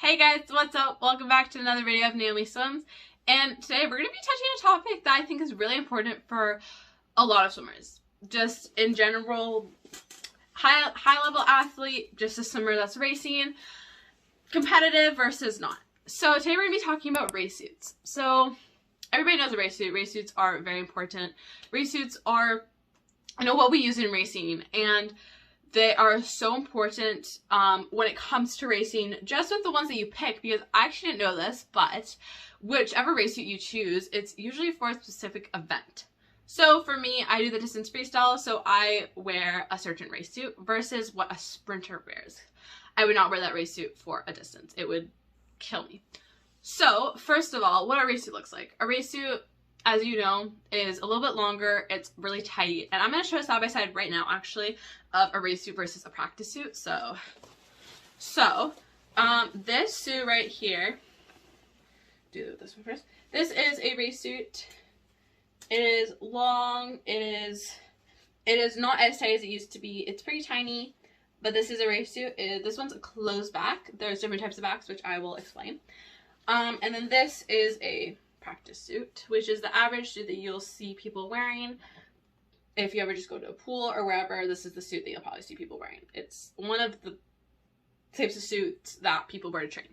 Hey guys, what's up? Welcome back to another video of Naomi Swims. And today we're going to be touching a topic that I think is really important for a lot of swimmers. Just in general, high level athlete, just a swimmer that's racing, competitive versus not. So today we're going to be talking about race suits. So everybody knows a race suit. Race suits are very important. Race suits are, what we use in racing, and they are so important when it comes to racing, just with the ones that you pick, because I actually didn't know this, but whichever race suit you choose, it's usually for a specific event. So for me, I do the distance freestyle, so I wear a certain race suit versus what a sprinter wears. I would not wear that race suit for a distance. It would kill me. So first of all, what a race suit looks like. A race suit, as you know, is a little bit longer. It's really tight. And I'm going to show a side by side right now, actually, of a race suit versus a practice suit. So this suit right here, do this one first. This is a race suit. It is long. It is not as tight as it used to be. It's pretty tiny, but this is a race suit. This one's a closed back. There's different types of backs, which I will explain. And then this is a practice suit, which is the average suit that you'll see people wearing. If you ever just go to a pool or wherever, this is the suit that you'll probably see people wearing. It's one of the types of suits that people wear to train.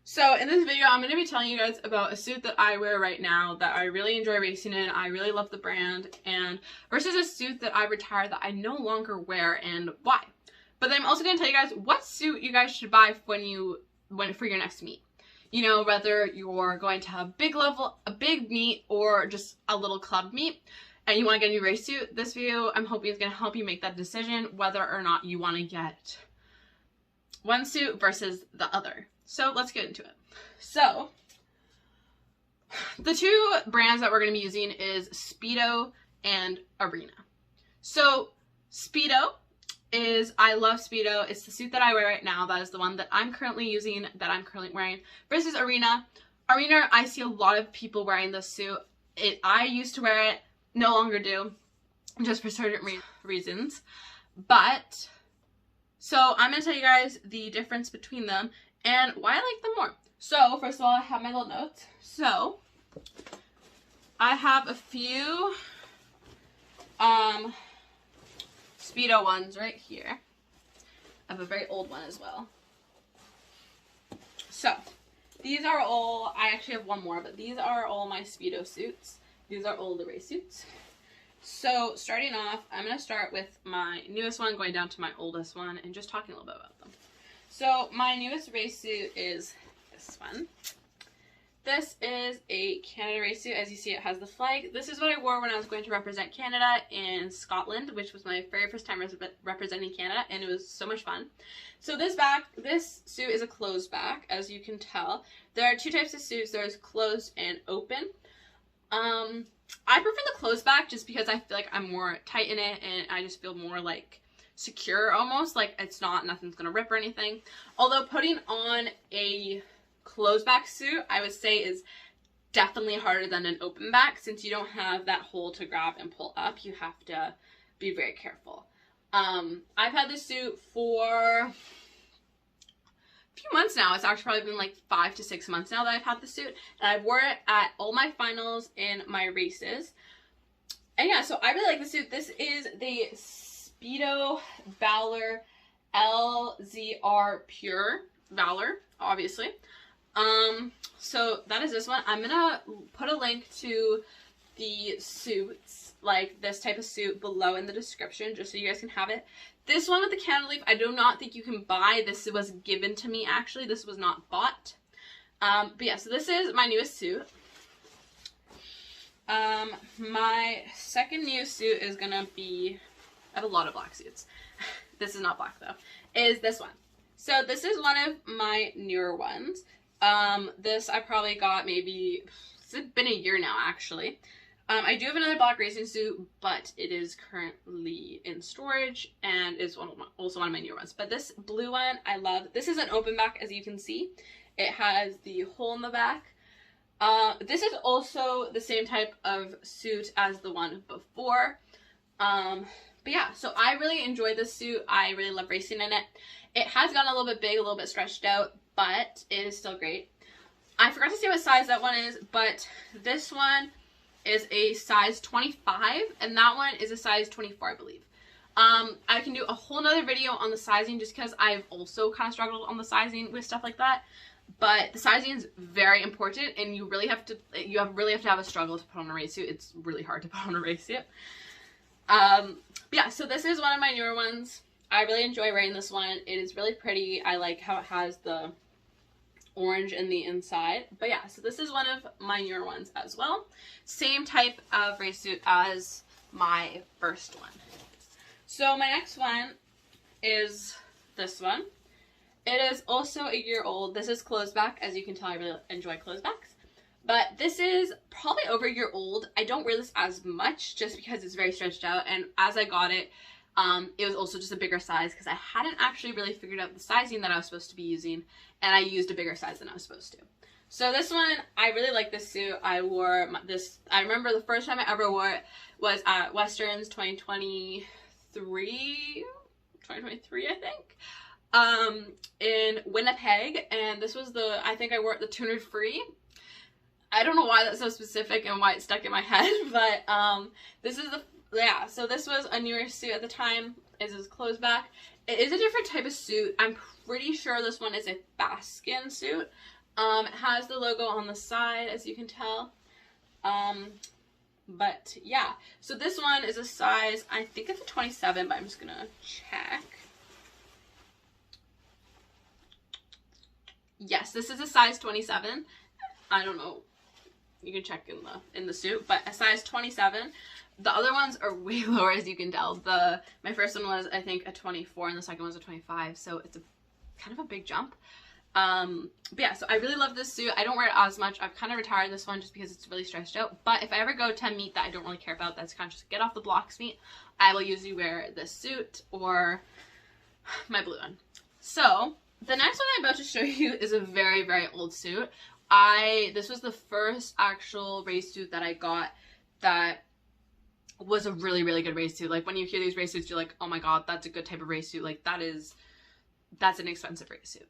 So in this video, I'm going to be telling you guys about a suit that I wear right now that I really enjoy racing in. I really love the brand, and versus a suit that I retired that I no longer wear, and why. But then I'm also going to tell you guys what suit you guys should buy for your next meet. You know, whether you're going to have a big meet or just a little club meet and you want to get a new race suit, this video I'm hoping is going to help you make that decision whether or not you want to get one suit versus the other. So let's get into it. So the two brands that we're going to be using is Speedo and Arena. So Speedo I love Speedo. It's the suit that I wear right now. That is the one that I'm currently using, that I'm currently wearing. Versus Arena. Arena, I see a lot of people wearing this suit. I used to wear it, no longer do, just for certain reasons. But, so I'm going to tell you guys the difference between them and why I like them more. So, first of all, I have my little notes. So, I have a few, Speedo ones right here. I have a very old one as well. So, these are all, I actually have one more, but these are all my Speedo suits. These are all the race suits. So, starting off, I'm going to start with my newest one, going down to my oldest one, and just talking a little bit about them. So, my newest race suit is this one. This is a Canada race suit. As you see, it has the flag. This is what I wore when I was going to represent Canada in Scotland, which was my very first time representing Canada, and it was so much fun. So this suit is a closed back, as you can tell. There are two types of suits. There's closed and open. I prefer the closed back just because I feel like I'm more tight in it, and I just feel more like secure almost. Like nothing's gonna rip or anything. Although putting on a closed back suit, I would say, is definitely harder than an open back, since you don't have that hole to grab and pull up. You have to be very careful. I've had this suit for a few months now. It's actually probably been like 5 to 6 months now that I've had the suit, and I've worn it at all my finals and my races. And yeah, so I really like the suit. This is the Speedo Valor LZR Pure Valor, obviously. So that is this one. I'm gonna put a link to the suits, like this type of suit, below in the description, just so you guys can have it. This one with the Canada leaf, I do not think you can buy. This was given to me, actually. This was not bought. But yeah, so this is my newest suit. My second new suit is gonna be, I have a lot of black suits. This is not black though, is this one. So this is one of my newer ones. This I probably got maybe, it's been a year now actually. I do have another black racing suit, but it is currently in storage and is also one of my newer ones. But this blue one I love. This is an open back, as you can see. It has the hole in the back. This is also the same type of suit as the one before. But yeah, so I really enjoy this suit. I really love racing in it. It has gotten a little bit big, a little bit stretched out, but it is still great. I forgot to say what size that one is, but this one is a size 25, and that one is a size 24, I believe. I can do a whole nother video on the sizing just because I've also kind of struggled on the sizing with stuff like that. But the sizing is very important, and you really have to have a struggle to put on a race suit. It's really hard to put on a race suit. Yeah, so this is one of my newer ones. I really enjoy wearing this one. It is really pretty. I like how it has the orange in the inside. But yeah, so this is one of my newer ones as well. Same type of race suit as my first one. So my next one is this one. It is also a year old. This is closed back. As you can tell, I really enjoy closed backs. But this is probably over a year old. I don't wear this as much just because it's very stretched out. And as I got it, it was also just a bigger size because I hadn't actually really figured out the sizing that I was supposed to be using. And I used a bigger size than I was supposed to. So this one, I really like this suit. I wore this, I remember the first time I ever wore it was at Westerns 2023, I think, in Winnipeg. And this was I think I wore it the tuner free. I don't know why that's so specific and why it stuck in my head, but this is so this was a newer suit at the time. It is closed back. It is a different type of suit. I'm pretty sure this one is a baskin suit. It has the logo on the side, as you can tell. But yeah, so this one is a size, I think it's a 27, but I'm just gonna check. Yes, this is a size 27. I don't know. You can check in the suit, but a size 27. The other ones are way lower, as you can tell. My first one was, I think, a 24, and the second one was a 25, so it's a kind of a big jump. But yeah, so I really love this suit. I don't wear it as much. I've kind of retired this one just because it's really stretched out. But if I ever go to a meet that I don't really care about, that's kind of just get off the blocks meet, I will usually wear this suit or my blue one. So the next one I'm about to show you is a very, very old suit. This was the first actual race suit that I got that was a really, really good race suit. Like, when you hear these race suits, you're like, oh my god, that's a good type of race suit. Like, that's an expensive race suit.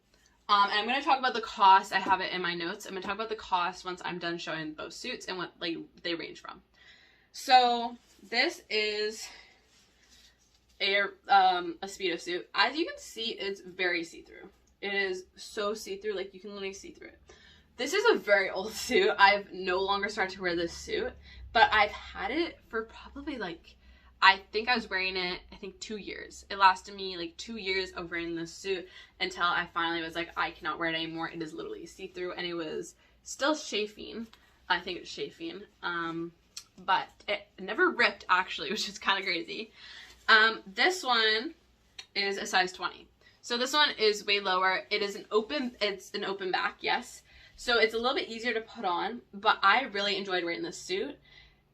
And I'm going to talk about the cost. I have it in my notes. I'm going to talk about the cost once I'm done showing both suits and what they range from. So this is a Speedo suit. As you can see, it's very see-through. It is so see-through, like you can literally see through it. This is a very old suit. I've no longer started to wear this suit, but I've had it for probably like, I think I was wearing it, 2 years. It lasted me like 2 years of wearing this suit until I finally was like, I cannot wear it anymore. It is literally see-through, and it was still chafing. I think it's chafing. But it never ripped, actually, which is kind of crazy. This one is a size 20. So this one is way lower. It's an open back, yes. So it's a little bit easier to put on, but I really enjoyed wearing this suit.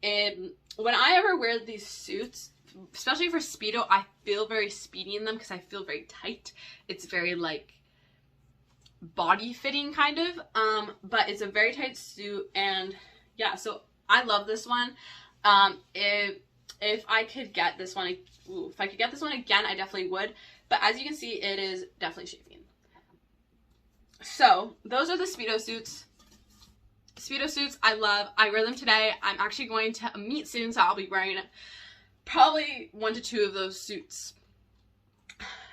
When I ever wear these suits, especially for Speedo, I feel very speedy in them because I feel very tight. It's very like body fitting kind of, but it's a very tight suit, and yeah, so I love this one. If I could get this one, if I could get this one again, I definitely would. But as you can see, it is definitely chafing. So those are the Speedo suits. Speedo suits, I love. I wear them today. I'm actually going to a meet soon, so I'll be wearing probably 1 to 2 of those suits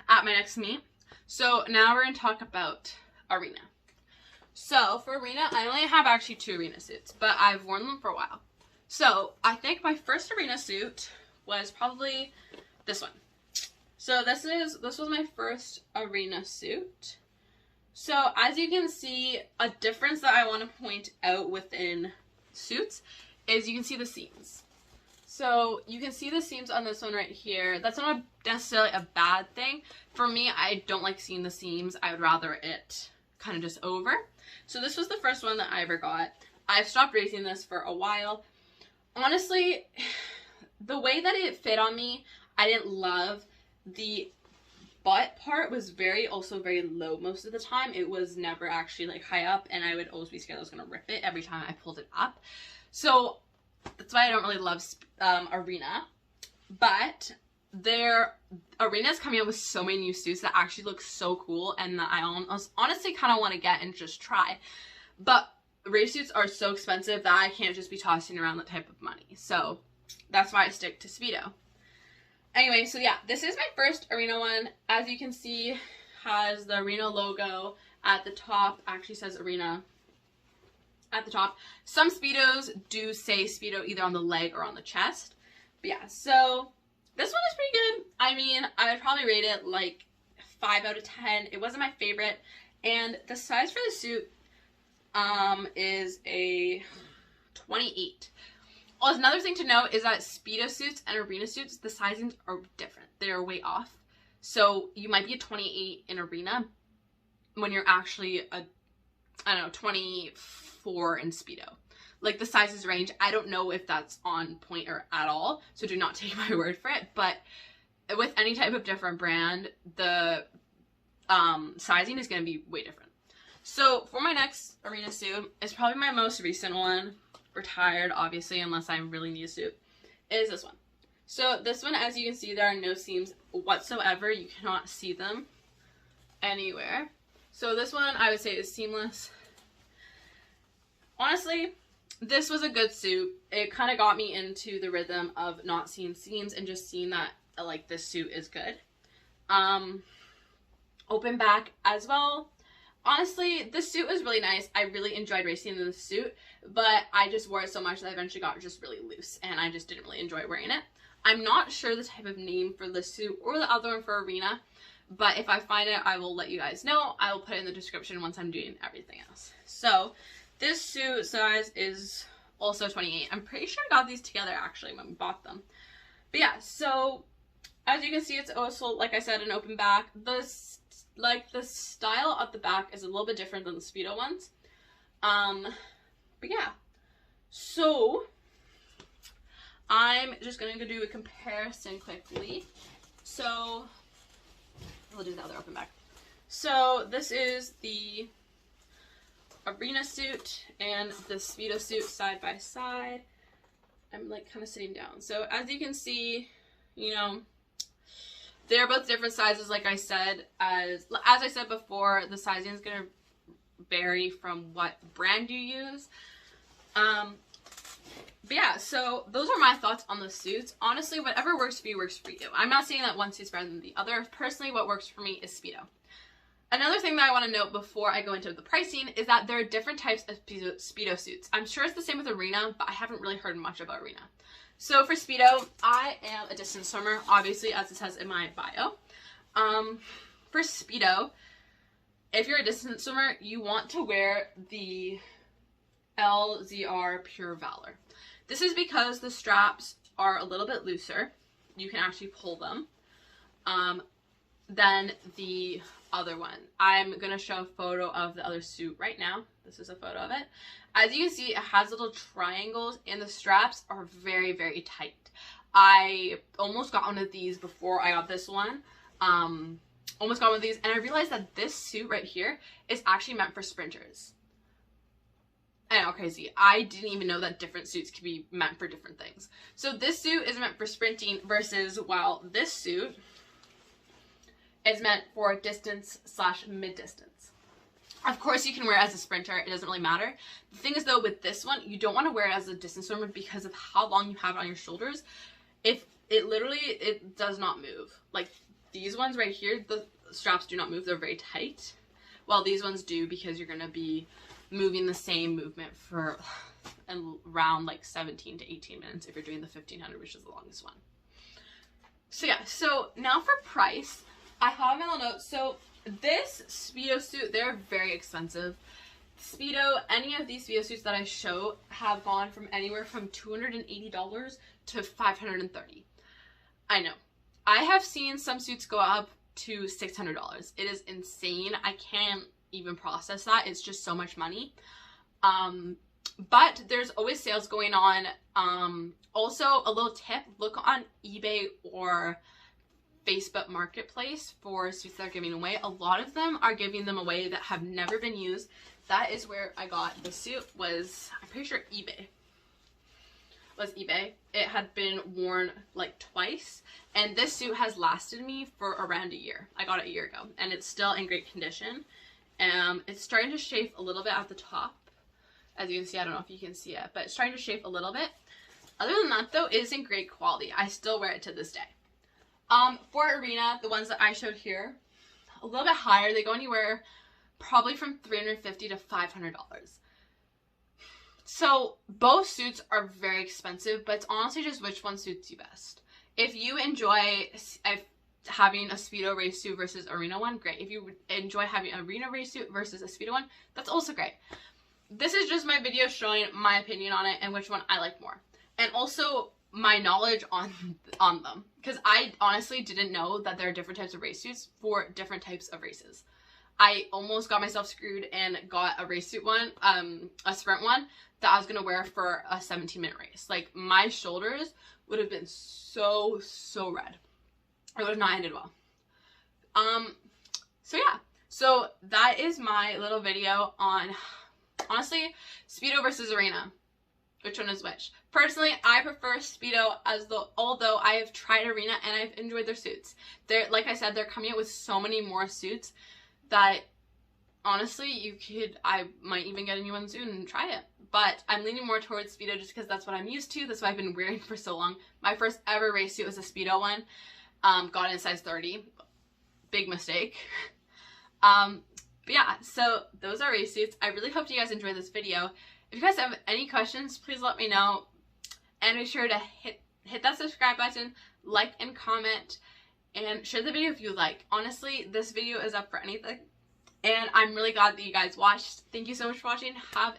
at my next meet. So now we're going to talk about arena. So for arena, I only have actually 2 arena suits, but I've worn them for a while. So I think my first arena suit was probably this one. So this was my first arena suit. So as you can see, a difference that I want to point out within suits is you can see the seams. So you can see the seams on this one right here. That's not necessarily a bad thing. For me, I don't like seeing the seams. I would rather it kind of just over. So this was the first one that I ever got. I've stopped racing this for a while. Honestly, the way that it fit on me, I didn't love. The butt part was also very low most of the time. It was never actually like high up, and I would always be scared I was going to rip it every time I pulled it up. So that's why I don't really love arena. But their arena is coming out with so many new suits that actually look so cool and that I honestly kind of want to get and just try. But race suits are so expensive that I can't just be tossing around that type of money. So that's why I stick to Speedo. Anyway, so yeah, this is my first arena one. As you can see, has the arena logo at the top. Actually says arena at the top. Some Speedos do say Speedo either on the leg or on the chest. But yeah, so this one is pretty good. I mean, I would probably rate it like 5 out of 10. It wasn't my favorite. And the size for the suit is a 28. Oh, another thing to note is that Speedo suits and arena suits, the sizings are different. They are way off. So you might be a 28 in arena when you're actually a, I don't know, 24 in Speedo. Like, the sizes range. I don't know if that's on point or at all, so do not take my word for it. But with any type of different brand, the sizing is going to be way different. So for my next arena suit, it's probably my most recent one, retired obviously, unless I really need a suit, is this one. So this one, as you can see, there are no seams whatsoever. You cannot see them anywhere. So this one, I would say, is seamless. Honestly, this was a good suit. It kind of got me into the rhythm of not seeing seams and just seeing that, like, this suit is good. Open back as well. Honestly, this suit was really nice. I really enjoyed racing in this suit, but I just wore it so much that I eventually got just really loose, and I just didn't really enjoy wearing it. I'm not sure the type of name for this suit or the other one for arena, but if I find it, I will let you guys know. I will put it in the description once I'm doing everything else. So this suit size is also 28. I'm pretty sure I got these together actually when we bought them. But yeah, so as you can see, it's also, like I said, an open back. The style at the back is a little bit different than the Speedo ones. But yeah, so I'm just gonna go do a comparison quickly. So we'll do the other open back. So this is the arena suit and the Speedo suit side by side. I'm like kind of sitting down. So as you can see, you know, they're both different sizes, like I said. As I said before, the sizing is going to vary from what brand you use. But yeah, so those are my thoughts on the suits. Honestly, whatever works for you works for you. I'm not saying that one suit's better than the other. Personally, what works for me is Speedo. Another thing that I want to note before I go into the pricing is that there are different types of Speedo suits. I'm sure it's the same with arena, but I haven't really heard much about arena. So for Speedo, I am a distance swimmer, obviously, as it says in my bio. For Speedo, if you're a distance swimmer, you want to wear the LZR Pure Valor. This is because the straps are a little bit looser. You can actually pull them. Than the other one. I'm going to show a photo of the other suit right now. This is a photo of it. As you can see, it has little triangles and the straps are very, very tight. I almost got one of these before I got this one. Almost got one of these, and I realized that this suit right here is actually meant for sprinters. I know, crazy. I didn't even know that different suits could be meant for different things. So this suit is meant for sprinting versus while this suit is meant for distance / mid-distance. Of course, you can wear it as a sprinter. It doesn't really matter. The thing is, though, with this one, you don't want to wear it as a distance swimmer because of how long you have it on your shoulders. If it literally, it does not move. Like these ones right here, the straps do not move. They're very tight. While these ones do, because you're going to be moving the same movement for around like 17 to 18 minutes if you're doing the 1500, which is the longest one. So yeah, so now for price. I have my little notes. So this Speedo suit, they're very expensive. Speedo, any of these Speedo suits that I show have gone from anywhere from $280 to $530. I know. I have seen some suits go up to $600. It is insane. I can't even process that. It's just so much money. But there's always sales going on. Also, a little tip, look on eBay or Facebook Marketplace for suits that are giving away. A lot of them are giving them away that have never been used. That is where I got the suit, was, I'm pretty sure, eBay. was eBay. It had been worn like twice, and this suit has lasted me for around a year. I got it a year ago, and it's still in great condition. It's starting to chafe a little bit at the top. As you can see, I don't know if you can see it, but it's starting to chafe a little bit. Other than that, though, it is in great quality. I still wear it to this day. For Arena, the ones that I showed here, a little bit higher. They go anywhere probably from $350 to $500. So both suits are very expensive, but it's honestly just which one suits you best. If you enjoy having a Speedo race suit versus Arena one, great. If you enjoy having an Arena race suit versus a Speedo one, that's also great. This is just my video showing my opinion on it and which one I like more. And also my knowledge on them. Because I honestly didn't know that there are different types of race suits for different types of races. I almost got myself screwed and got a race suit one, a sprint one, that I was going to wear for a 17-minute race. Like, my shoulders would have been so red. It would have not ended well. So yeah. So that is my little video on, honestly, Speedo versus Arena. Which one is which? Personally, I prefer Speedo, although I have tried Arena and I've enjoyed their suits. Like I said, they're coming out with so many more suits that honestly, I might even get a new one soon and try it. But I'm leaning more towards Speedo just because that's what I'm used to. That's what I've been wearing for so long. My first ever race suit was a Speedo one. Got it in size 30. Big mistake. But yeah, so those are race suits. I really hope you guys enjoyed this video. If you guys have any questions, please let me know. And make sure to hit that subscribe button, like and comment, and share the video if you like. Honestly, this video is up for anything. And I'm really glad that you guys watched. Thank you so much for watching. Have